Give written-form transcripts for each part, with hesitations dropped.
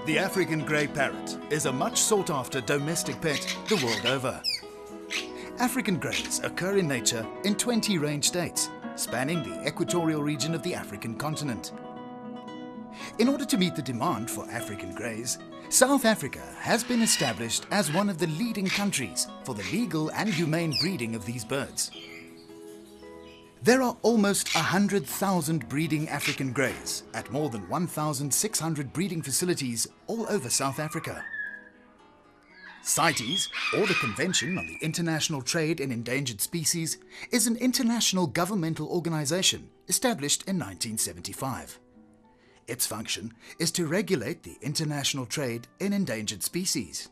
The African grey parrot is a much sought-after domestic pet the world over. African greys occur in nature in 20 range states, spanning the equatorial region of the African continent. In order to meet the demand for African greys, South Africa has been established as one of the leading countries for the legal and humane breeding of these birds. There are almost 100,000 breeding African greys at more than 1,600 breeding facilities all over South Africa. CITES, or the Convention on the International Trade in Endangered Species, is an international governmental organization established in 1975. Its function is to regulate the international trade in endangered species.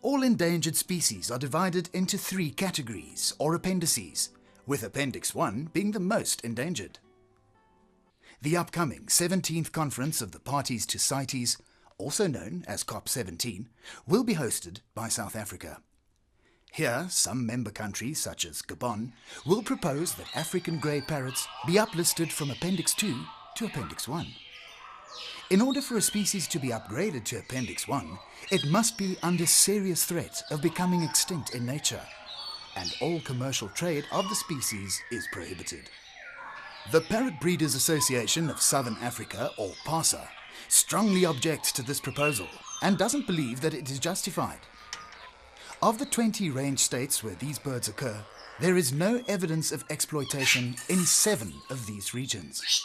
All endangered species are divided into 3 categories or appendices, with Appendix 1 being the most endangered. The upcoming 17th Conference of the Parties to CITES, also known as COP17, will be hosted by South Africa. Here, some member countries, such as Gabon, will propose that African grey parrots be uplisted from Appendix 2 to Appendix 1. In order for a species to be upgraded to Appendix 1, it must be under serious threat of becoming extinct in nature, and all commercial trade of the species is prohibited. The Parrot Breeders Association of Southern Africa, or PASA, strongly objects to this proposal and doesn't believe that it is justified. Of the 20 range states where these birds occur, there is no evidence of exploitation in 7 of these regions.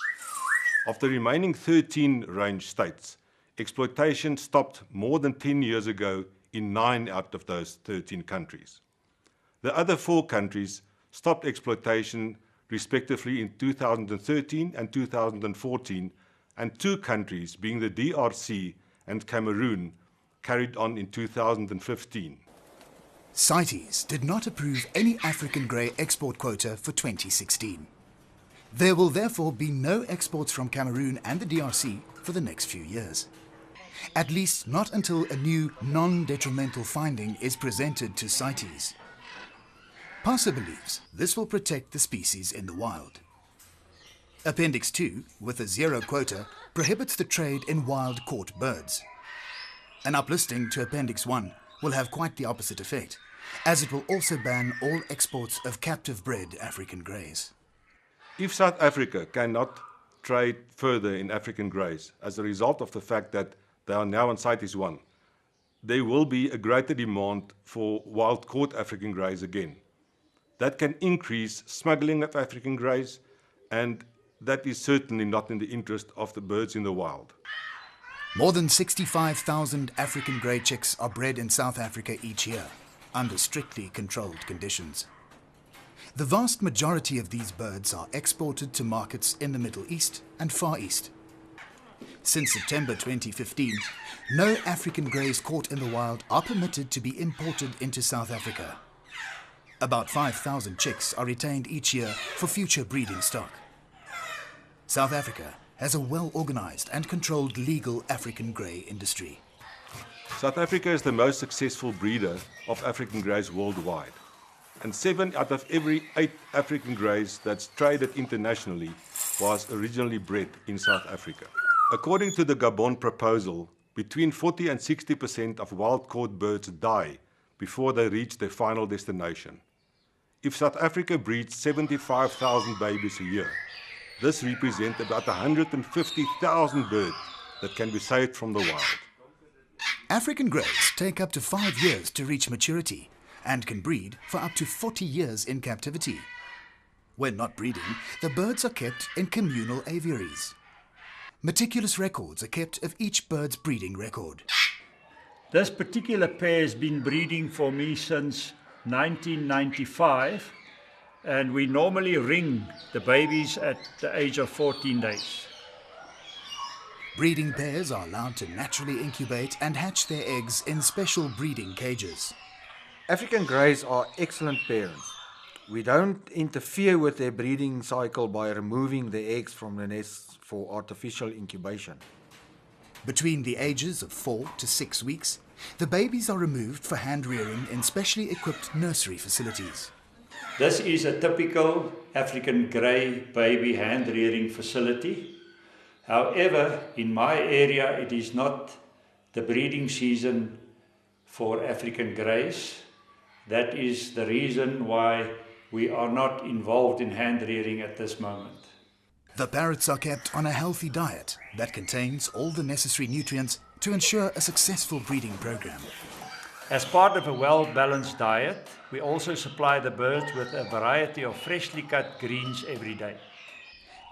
Of the remaining 13 range states, exploitation stopped more than 10 years ago in 9 out of those 13 countries. The other 4 countries stopped exploitation respectively in 2013 and 2014, and 2 countries, being the DRC and Cameroon, carried on in 2015. CITES did not approve any African grey export quota for 2016. There will therefore be no exports from Cameroon and the DRC for the next few years. At least not until a new non-detrimental finding is presented to CITES. PASA believes this will protect the species in the wild. Appendix 2, with a 0 quota, prohibits the trade in wild caught birds. An uplisting to Appendix 1 will have quite the opposite effect, as it will also ban all exports of captive-bred African greys. If South Africa cannot trade further in African greys as a result of the fact that they are now on CITES 1, there will be a greater demand for wild-caught African greys again. That can increase smuggling of African greys, and that is certainly not in the interest of the birds in the wild. More than 65,000 African grey chicks are bred in South Africa each year, under strictly controlled conditions. The vast majority of these birds are exported to markets in the Middle East and Far East. Since September 2015, no African greys caught in the wild are permitted to be imported into South Africa. About 5,000 chicks are retained each year for future breeding stock. South Africa has a well-organized and controlled legal African grey industry. South Africa is the most successful breeder of African greys worldwide, and 7 out of every 8 African greys that's traded internationally was originally bred in South Africa. According to the Gabon proposal, between 40 and 60% of wild-caught birds die before they reach their final destination. If South Africa breeds 75,000 babies a year, this represents about 150,000 birds that can be saved from the wild. African greys take up to 5 years to reach maturity and can breed for up to 40 years in captivity. When not breeding, the birds are kept in communal aviaries. Meticulous records are kept of each bird's breeding record. This particular pair has been breeding for me since 1995, and we normally ring the babies at the age of 14 days. Breeding pairs are allowed to naturally incubate and hatch their eggs in special breeding cages. African greys are excellent parents. We don't interfere with their breeding cycle by removing the eggs from the nests for artificial incubation. Between the ages of 4 to 6 weeks, the babies are removed for hand rearing in specially equipped nursery facilities. This is a typical African grey baby hand rearing facility. However, in my area it is not the breeding season for African greys. That is the reason why we are not involved in hand rearing at this moment. The parrots are kept on a healthy diet that contains all the necessary nutrients to ensure a successful breeding program. As part of a well-balanced diet, we also supply the birds with a variety of freshly cut greens every day.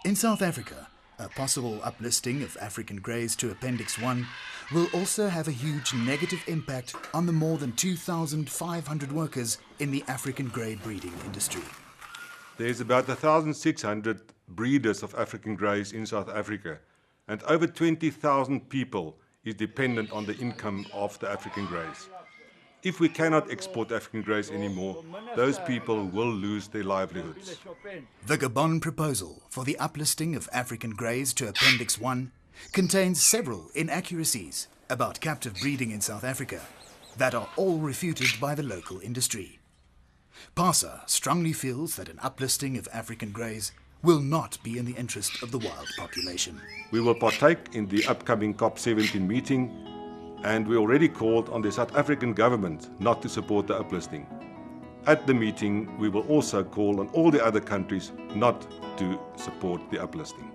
In South Africa, a possible uplisting of African greys to Appendix 1 will also have a huge negative impact on the more than 2,500 workers in the African grey breeding industry. There's about 1,600 breeders of African greys in South Africa, and over 20,000 people is dependent on the income of the African greys. If we cannot export African greys anymore, those people will lose their livelihoods. The Gabon proposal for the uplisting of African greys to Appendix 1 contains several inaccuracies about captive breeding in South Africa that are all refuted by the local industry. PASA strongly feels that an uplisting of African greys will not be in the interest of the wild population. We will partake in the upcoming COP17 meeting, and we already called on the South African government not to support the uplisting. At the meeting, we will also call on all the other countries not to support the uplisting.